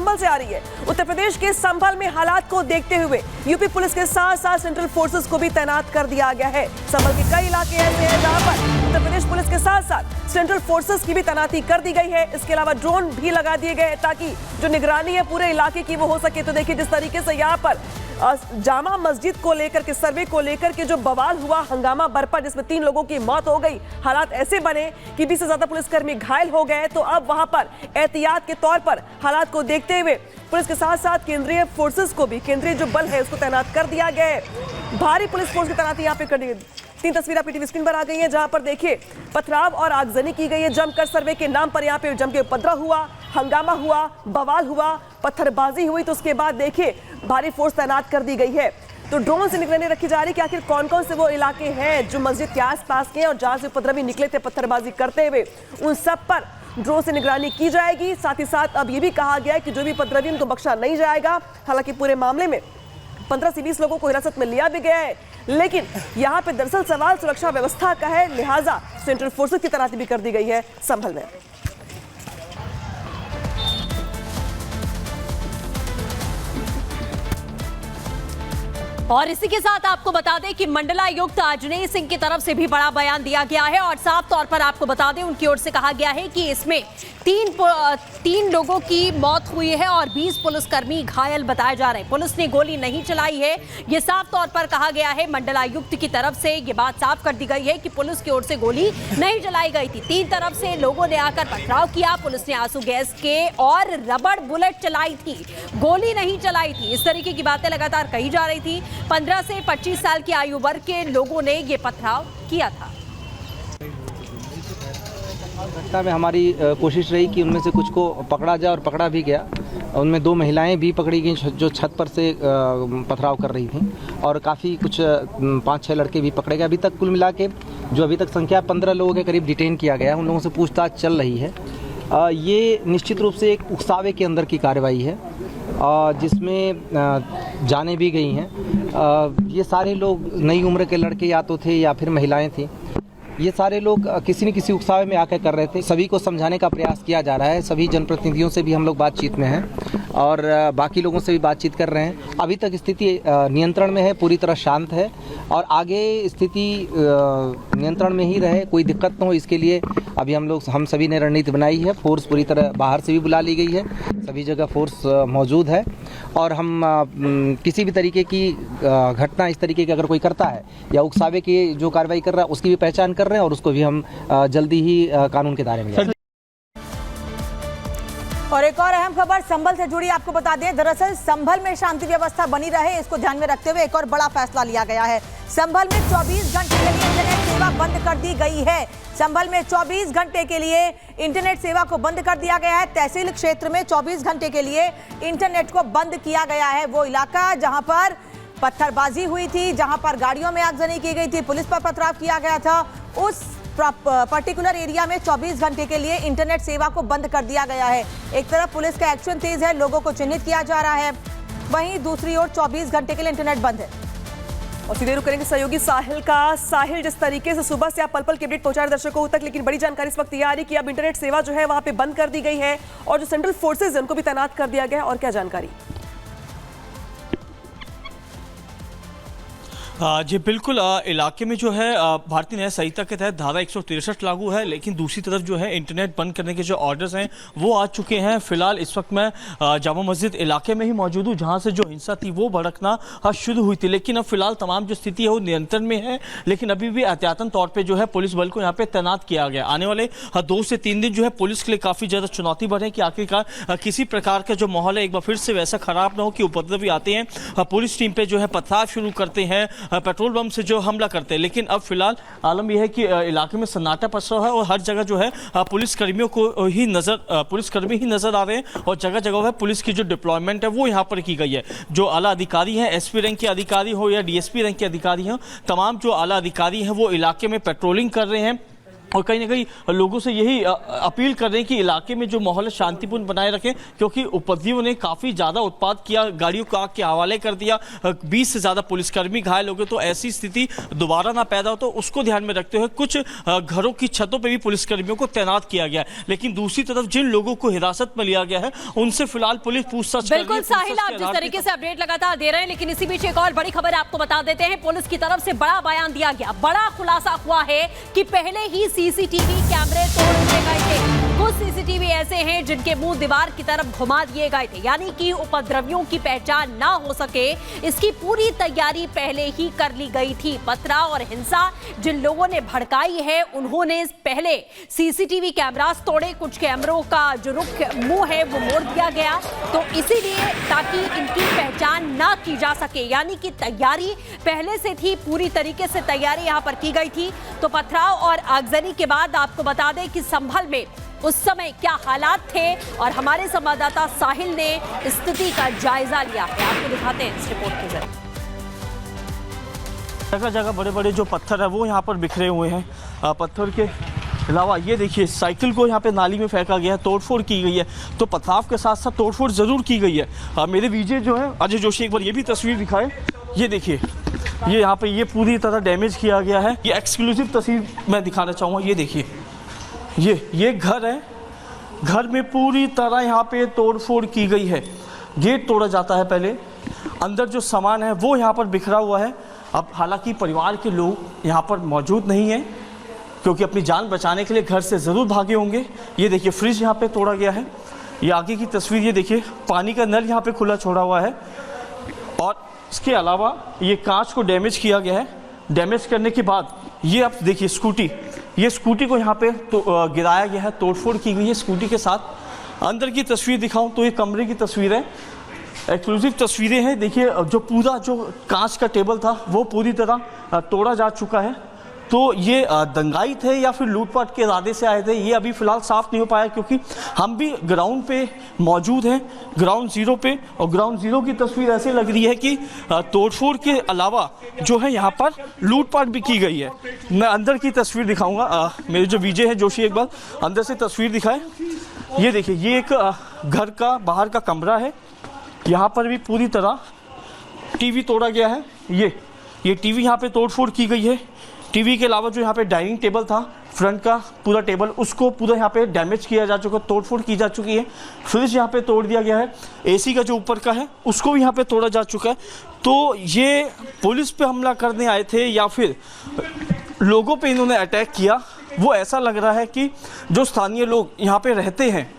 संभल से आ रही है। उत्तर प्रदेश के संभल में हालात को देखते हुए यूपी पुलिस के साथ साथ सेंट्रल फोर्सेस को भी तैनात कर दिया गया है। संभल के कई इलाके ऐसे हैं जहां पर उत्तर प्रदेश पुलिस के साथ साथ सेंट्रल फोर्सेस की भी तैनाती कर दी गई है। इसके अलावा ड्रोन भी लगा दिए गए ताकि जो निगरानी है पूरे इलाके की वो हो सके। तो देखिए जिस तरीके से यहाँ पर जामा मस्जिद को लेकर के सर्वे को लेकर के जो बवाल हुआ, हंगामा बरपा जिसमें 3 लोगों की मौत हो गई, हालात ऐसे बने कि 20 से ज्यादा पुलिसकर्मी घायल हो गए। तो अब वहां पर एहतियात के तौर पर हालात को देखते हुए पुलिस के साथ साथ केंद्रीय फोर्सेस को भी, केंद्रीय जो बल है उसको तैनात कर दिया गया है। भारी पुलिस फोर्स की तैनाती यहाँ पे कर दी गई। 3 तस्वीरें आपकी टीवी स्क्रीन पर आ गई हैं जहां पर देखिए पथराव और आगजनी की गई है। जमकर सर्वे के नाम पर यहाँ पे जम के उपद्रव हुआ, हंगामा हुआ, बवाल हुआ, पत्थरबाजी हुई। तो उसके बाद देखिए भारी फोर्स तैनात कर दी गई है। तो ड्रोन से निगरानी रखी जा रही है कि आखिर कौन कौन से वो इलाके हैं जो मस्जिद के आसपास के हैं और जहां से उपद्रवी निकले थे पत्थरबाजी करते हुए, उन सब पर ड्रोन से निगरानी की जाएगी। साथ ही साथ अब ये भी कहा गया है कि जो भी उपद्रवी उनको बख्शा नहीं जाएगा। हालांकि पूरे मामले में 15 से 20 लोगों को हिरासत में लिया भी गया है, लेकिन यहाँ पे दरअसल सवाल सुरक्षा व्यवस्था का है, लिहाजा सेंट्रल फोर्सेस की तैनाती भी कर दी गई है संभल में। और इसी के साथ आपको बता दें कि मंडलायुक्त अजनय सिंह की तरफ से भी बड़ा बयान दिया गया है और साफ तौर पर आपको बता दें उनकी ओर से कहा गया है कि इसमें 3 लोगों की मौत हुई है और 20 पुलिसकर्मी घायल बताए जा रहे हैं। पुलिस ने गोली नहीं चलाई है, ये साफ तौर पर कहा गया है। मंडलायुक्त की तरफ से ये बात साफ कर दी गई है कि पुलिस की ओर से गोली नहीं चलाई गई थी। 3 तरफ से लोगों ने आकर पथराव किया, पुलिस ने आंसू गैस के और रबड़ बुलेट चलाई थी, गोली नहीं चलाई थी। इस तरीके की बातें लगातार कही जा रही थी। 15 से 25 साल की आयु वर्ग के लोगों ने ये पथराव किया था। घटना में हमारी कोशिश रही कि उनमें से कुछ को पकड़ा जाए और पकड़ा भी गया। उनमें 2 महिलाएं भी पकड़ी गई जो छत पर से पथराव कर रही थीं और काफ़ी कुछ 5-6 लड़के भी पकड़े गए। अभी तक कुल मिला के जो अभी तक संख्या 15 लोगों के करीब डिटेन किया गया है। उन लोगों से पूछताछ चल रही है। ये निश्चित रूप से एक उकसावे के अंदर की कार्रवाई है जिसमें जानें भी गई हैं। ये सारे लोग नई उम्र के लड़के या तो थे या फिर महिलाएं थी। ये सारे लोग किसी न किसी उकसावे में आकर कर रहे थे। सभी को समझाने का प्रयास किया जा रहा है। सभी जनप्रतिनिधियों से भी हम लोग बातचीत में हैं और बाकी लोगों से भी बातचीत कर रहे हैं। अभी तक स्थिति नियंत्रण में है, पूरी तरह शांत है और आगे स्थिति नियंत्रण में ही रहे, कोई दिक्कत न हो, इसके लिए अभी हम सभी ने रणनीति बनाई है। फोर्स पूरी तरह बाहर से भी बुला ली गई है, सभी जगह फोर्स मौजूद है और हम किसी भी तरीके की घटना इस तरीके की अगर कोई करता है या उकसावे की जो कार्रवाई कर रहा है उसकी भी पहचान कर रहे हैं और उसको भी हम जल्दी ही कानून के दायरे में लाएंगे। और एक और अहम खबर संभल से जुड़ी आपको बता दें, दरअसल संभल में शांति व्यवस्था बनी रहे, इसको ध्यान में रखते हुए एक और बड़ा फैसला लिया गया है। संभल में 24 घंटे के लिए इंटरनेट सेवा बंद कर दी गई है। संभल में 24 घंटे के लिए इंटरनेट सेवा को बंद कर दिया गया है। तहसील क्षेत्र में 24 घंटे के लिए इंटरनेट को बंद किया गया है। वो इलाका जहां पर पत्थरबाजी हुई थी, जहां पर गाड़ियों में आगजनी की गई थी, पुलिस पर पथराव किया गया था, उस पर्टिकुलर एरिया में 24 घंटे के लिए इंटरनेट सेवा को बंद कर दिया गया है। एक तरफ पुलिस का एक्शन तेज है, लोगों को चिन्हित किया जा रहा है, वहीं दूसरी ओर 24 घंटे के लिए इंटरनेट बंद है। और सीधे रुक करेंगे सहयोगी साहिल का। साहिल, जिस तरीके से सुबह से आप पल पल के अपडेट पहुंचा रहे दर्शकों तक, लेकिन बड़ी जानकारी इस वक्त ये आ रही कि अब इंटरनेट सेवा जो है वहां पे बंद कर दी गई है और जो सेंट्रल फोर्सेज है उनको भी तैनात कर दिया गया है, और क्या जानकारी? जी बिल्कुल, इलाके में जो है भारतीय न्याय संहिता के तहत धारा 163 लागू है, लेकिन दूसरी तरफ जो है इंटरनेट बंद करने के जो ऑर्डर्स हैं वो आ चुके हैं। फिलहाल इस वक्त मैं जामा मस्जिद इलाके में ही मौजूद हूँ जहाँ से जो हिंसा थी वो भड़कना शुरू हुई थी, लेकिन अब फिलहाल तमाम जो स्थिति है वो नियंत्रण में है। लेकिन अभी भी एहतियातन तौर पर जो है पुलिस बल को यहाँ पे तैनात किया गया। आने वाले 2 से 3 दिन जो है पुलिस के लिए काफ़ी ज़्यादा चुनौती बढ़े कि आखिरकार किसी प्रकार का जो माहौल है एक बार फिर से वैसा खराब ना हो कि उपद्रवी आते हैं, पुलिस टीम पे जो है पथराव शुरू करते हैं, पेट्रोल बम से जो हमला करते हैं। लेकिन अब फिलहाल आलम यह है कि इलाके में सन्नाटा पसरा है और हर जगह जो है पुलिसकर्मी ही नजर आ रहे हैं और जगह जगह है पुलिस की जो डिप्लॉयमेंट है वो यहाँ पर की गई है। जो आला अधिकारी हैं, एसपी रैंक के अधिकारी हो या डीएसपी रैंक के अधिकारी हो, तमाम जो आला अधिकारी हैं वो इलाके में पेट्रोलिंग कर रहे हैं और कहीं ना कहीं लोगों से यही अपील कर रहे हैं कि इलाके में जो माहौल है शांतिपूर्ण बनाए रखें, क्योंकि उपद्रवियों ने काफ़ी ज़्यादा उत्पात किया, गाड़ियों को आग के हवाले कर दिया, 20 से ज़्यादा पुलिसकर्मी घायल हो गए। तो ऐसी स्थिति दोबारा ना पैदा हो, तो उसको ध्यान में रखते हुए कुछ घरों की छतों पर भी पुलिसकर्मियों को तैनात किया गया है। लेकिन दूसरी तरफ जिन लोगों को हिरासत में लिया गया है उनसे फिलहाल पुलिस पूछताछ कर रही है। बिल्कुल साहिल, आप जिस तरीके से अपडेट लगातार दे रहे हैं, लेकिन इसी बीच एक और बड़ी खबर आपको बता देते हैं। पुलिस की तरफ से बड़ा बयान दिया गया, बड़ा खुलासा हुआ है कि पहले ही सीसीटीवी कैमरे तोड़ दिए गए थे। कुछ सीसीटीवी ऐसे हैं जिनके मुंह दीवार की तरफ घुमा दिए गए थे, यानी कि उपद्रवियों की पहचान ना हो सके, इसकी पूरी तैयारी पहले ही कर ली गई थी। पथराव और हिंसा जिन लोगों ने भड़काई है, उन्होंने पहले सीसीटीवी कैमरास तोड़े, कुछ कैमरों का जो रुख मुंह है वो मोड़ दिया गया, तो इसीलिए ताकि इनकी पहचान ना की जा सके, यानी कि तैयारी पहले से थी, पूरी तरीके से तैयारी यहां पर की गई थी। तो पथराव और आगजनी के बाद आपको बता दें कि संभल में उस समय क्या हालात थे, और हमारे संवाददाता साहिल ने स्थिति का जायजा लिया है। आपको दिखाते हैं इस रिपोर्ट के जरिए। जगह जगह बड़े बड़े जो पत्थर है वो यहाँ पर बिखरे हुए हैं। पत्थर के अलावा ये देखिए, साइकिल को यहाँ पे नाली में फेंका गया है, तोड़फोड़ की गई है। तो पथराव के साथ साथ तोड़फोड़ जरूर की गई है। मेरे विजय जो है अजय जोशी, एक बार ये भी तस्वीर दिखाए। ये देखिए, ये यहाँ पे ये पूरी तरह डैमेज किया गया है। ये एक्सक्लूसिव तस्वीर मैं दिखाना चाहूँगा। ये देखिए, ये घर है, घर में पूरी तरह यहाँ पे तोड़फोड़ की गई है। गेट तोड़ा जाता है पहले, अंदर जो सामान है वो यहाँ पर बिखरा हुआ है। अब हालांकि परिवार के लोग यहाँ पर मौजूद नहीं हैं, क्योंकि अपनी जान बचाने के लिए घर से ज़रूर भागे होंगे। ये देखिए, फ्रिज यहाँ पे तोड़ा गया है। ये आगे की तस्वीर, ये देखिए, पानी का नल यहाँ पे खुला छोड़ा हुआ है। और इसके अलावा ये कांच को डैमेज किया गया है। डैमेज करने के बाद ये आप देखिए स्कूटी, ये स्कूटी को यहाँ पे तो गिराया गया है, तोड़फोड़ की गई है स्कूटी के साथ। अंदर की तस्वीर दिखाऊं तो ये कमरे की तस्वीर है, एक्सक्लूसिव तस्वीरें हैं। देखिए, जो पूरा जो कांच का टेबल था वो पूरी तरह तोड़ा जा चुका है। तो ये दंगाई थे या फिर लूटपाट के इरादे से आए थे, ये अभी फिलहाल साफ नहीं हो पाया, क्योंकि हम भी ग्राउंड पे मौजूद हैं, ग्राउंड जीरो पे। और ग्राउंड जीरो की तस्वीर ऐसे लग रही है कि तोड़फोड़ के अलावा जो है यहाँ पर लूटपाट भी की गई है। मैं अंदर की तस्वीर दिखाऊंगा। मेरे जो विजय है जोशी, एक बार अंदर से तस्वीर दिखाए। ये देखिए, ये एक घर का बाहर का कमरा है। यहाँ पर भी पूरी तरह टीवी तोड़ा गया है। ये टीवी यहाँ पे तोड़फोड़ की गई है। टीवी के अलावा जो यहाँ पे डाइनिंग टेबल था, फ्रंट का पूरा टेबल, उसको पूरा यहाँ पे डैमेज किया जा चुका, तोड़फोड़ की जा चुकी है। फ्रिज यहाँ पे तोड़ दिया गया है। एसी का जो ऊपर का है उसको भी यहाँ पे तोड़ा जा चुका है। तो ये पुलिस पे हमला करने आए थे या फिर लोगों पे इन्होंने अटैक किया, वो ऐसा लग रहा है कि जो स्थानीय लोग यहाँ पे रहते हैं,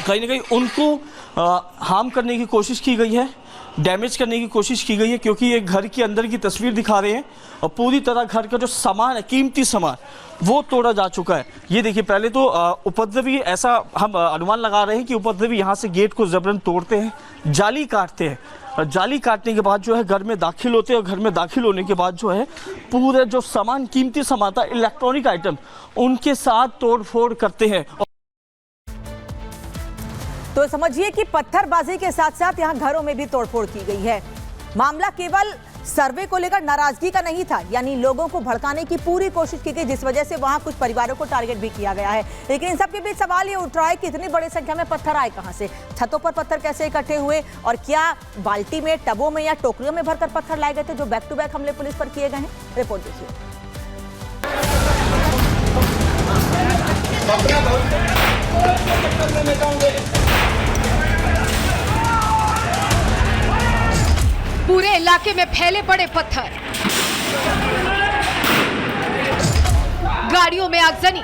कहीं ना कहीं उनको हार्म करने की कोशिश की गई है, डैमेज करने की कोशिश की गई है। क्योंकि ये घर के अंदर की तस्वीर दिखा रहे हैं और पूरी तरह घर का जो सामान है, कीमती सामान, वो तोड़ा जा चुका है। ये देखिए, पहले तो उपद्रवी, ऐसा हम अनुमान लगा रहे हैं कि उपद्रवी यहाँ से गेट को जबरन तोड़ते हैं, जाली काटते हैं, और जाली काटने के बाद जो है घर में दाखिल होते हैं, और घर में दाखिल होने के बाद जो है पूरे जो सामान, कीमती सामान था, इलेक्ट्रॉनिक आइटम, उनके साथ तोड़फोड़ करते हैं। तो समझिए कि पत्थरबाजी के साथ साथ यहां घरों में भी तोड़फोड़ की गई है। मामला केवल सर्वे को लेकर नाराजगी का नहीं था, यानी लोगों को भड़काने की पूरी कोशिश की गई, जिस वजह से वहां कुछ परिवारों को टारगेट भी किया गया है। लेकिन इन सबके बीच सवाल ये उठ रहा है कि इतनी बड़ी संख्या में पत्थर आए कहां से, छतों पर पत्थर कैसे इकट्ठे हुए, और क्या बाल्टी में, टबों में या टोकरियों में भरकर पत्थर लाए गए थे, जो बैक टू बैक हमले पुलिस पर किए गए हैं। रिपोर्ट देखिए। पूरे इलाके में फैले पड़े पत्थर, गाड़ियों में आगजनी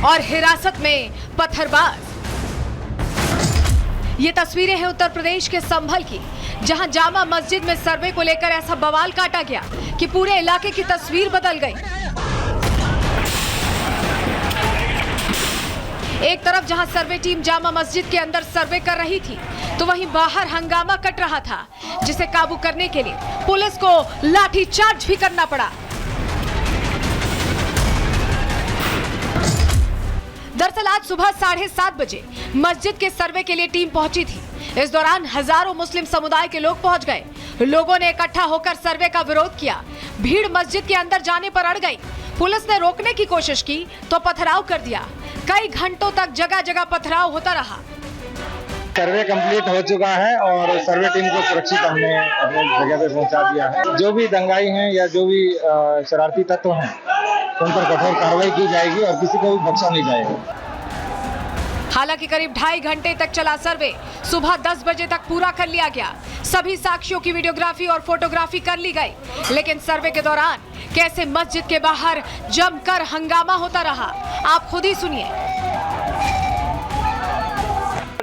और हिरासत में पत्थरबाज। ये तस्वीरें हैं उत्तर प्रदेश के संभल की, जहां जामा मस्जिद में सर्वे को लेकर ऐसा बवाल काटा गया कि पूरे इलाके की तस्वीर बदल गई। एक तरफ जहां सर्वे टीम जामा मस्जिद के अंदर सर्वे कर रही थी, तो वहीं बाहर हंगामा कट रहा था, जिसे काबू करने के लिए पुलिस को लाठीचार्ज भी करना पड़ा। दरअसल आज सुबह 7:30 बजे मस्जिद के सर्वे के लिए टीम पहुंची थी। इस दौरान हजारों मुस्लिम समुदाय के लोग पहुंच गए। लोगों ने इकट्ठा होकर सर्वे का विरोध किया। भीड़ मस्जिद के अंदर जाने पर अड़ गई। पुलिस ने रोकने की कोशिश की तो पथराव कर दिया। कई घंटों तक जगह जगह पथराव होता रहा। सर्वे कंप्लीट हो चुका है और सर्वे टीम को सुरक्षित हमने अपने जगह पे पहुंचा दिया है। जो भी दंगाई हैं या जो भी शरारती तत्व हैं उन पर कठोर कार्रवाई की जाएगी और किसी को भी बख्शा नहीं जाएगा। हालांकि करीब 2.5 घंटे तक चला सर्वे सुबह 10 बजे तक पूरा कर लिया गया। सभी साक्ष्यों की वीडियोग्राफी और फोटोग्राफी कर ली गई, लेकिन सर्वे के दौरान कैसे मस्जिद के बाहर जमकर हंगामा होता रहा, आप खुद ही सुनिए।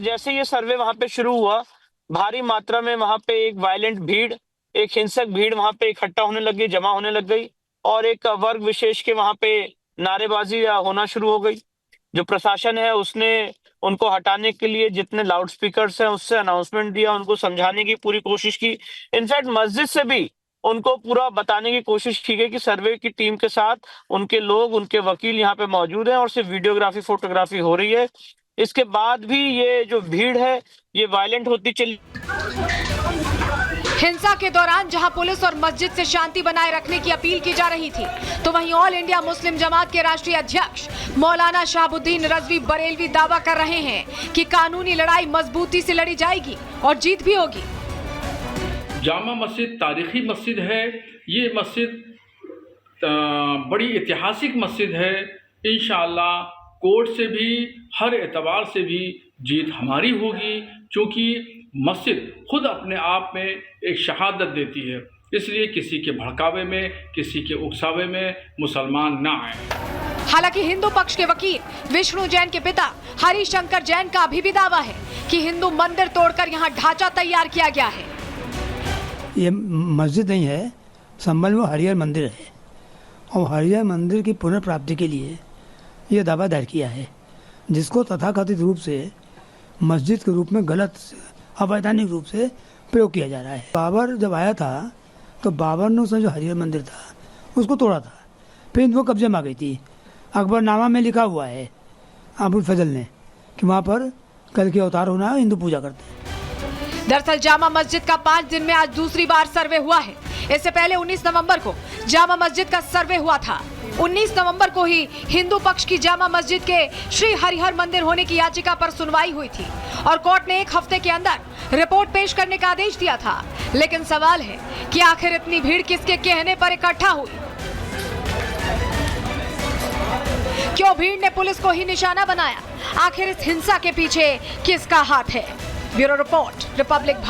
जैसे ये सर्वे वहां पे शुरू हुआ, भारी मात्रा में वहां पे एक वायलेंट भीड़, एक हिंसक भीड़ वहां पे इकट्ठा होने लग गई, जमा होने लग गई और एक वर्ग विशेष के वहां पे नारेबाजी होना शुरू हो गई। जो प्रशासन है उसने उनको हटाने के लिए जितने लाउड स्पीकर्स हैं उससे अनाउंसमेंट दिया, उनको समझाने की पूरी कोशिश की। इनफैक्ट मस्जिद से भी उनको पूरा बताने की कोशिश की गई कि सर्वे की टीम के साथ उनके लोग, उनके वकील यहाँ पे मौजूद हैं और सिर्फ वीडियोग्राफी फोटोग्राफी हो रही है। इसके बाद भी ये जो भीड़ है ये वायलेंट होती चली। हिंसा के दौरान जहां पुलिस और मस्जिद से शांति बनाए रखने की अपील की जा रही थी, तो वहीं ऑल इंडिया मुस्लिम जमात के राष्ट्रीय अध्यक्ष मौलाना शहाबुद्दीन रजवी बरेलवी दावा कर रहे हैं कि कानूनी लड़ाई मजबूती से लड़ी जाएगी और जीत भी होगी। जामा मस्जिद तारीखी मस्जिद है। ये मस्जिद बड़ी ऐतिहासिक मस्जिद है। इंशाअल्लाह कोर्ट से भी हर एतबार से भी जीत हमारी होगी, क्योंकि मस्जिद खुद अपने आप में एक शहादत देती है। इसलिए किसी के भड़कावे में, किसी के उकसावे में मुसलमान ना आए। हालांकि हिंदू पक्ष के वकील विष्णु जैन के पिता हरिशंकर जैन का अभी भी दावा है कि हिंदू मंदिर तोड़कर यहाँ ढांचा तैयार किया गया है। ये मस्जिद नहीं है, संभल में हरिहर मंदिर है और हरिहर मंदिर की पुनर्प्राप्ति के लिए ये दावा दायर किया है, जिसको तथाकथित रूप से मस्जिद के रूप में गलत अवैधानिक रूप से प्रयोग किया जा रहा है। बाबर जब आया था तो बाबर ने उसमें जो हरिहर मंदिर था उसको तोड़ा था, फिर वो कब्जे में आ गई थी। अकबरनामा में लिखा हुआ है अबुल फजल ने कि वहाँ पर कल के अवतार होना है, हिंदू पूजा करते हैं। दरअसल जामा मस्जिद का 5 दिन में आज दूसरी बार सर्वे हुआ है। इससे पहले 19 नवंबर को जामा मस्जिद का सर्वे हुआ था। 19 नवंबर को ही हिंदू पक्ष की जामा मस्जिद के श्री हरिहर मंदिर होने की याचिका पर सुनवाई हुई थी और कोर्ट ने 1 हफ्ते के अंदर रिपोर्ट पेश करने का आदेश दिया था। लेकिन सवाल है कि आखिर इतनी भीड़ किसके कहने पर इकट्ठा हुई? क्यों भीड़ ने पुलिस को ही निशाना बनाया? आखिर इस हिंसा के पीछे किसका हाथ है? Bureau report, Republic Bharat.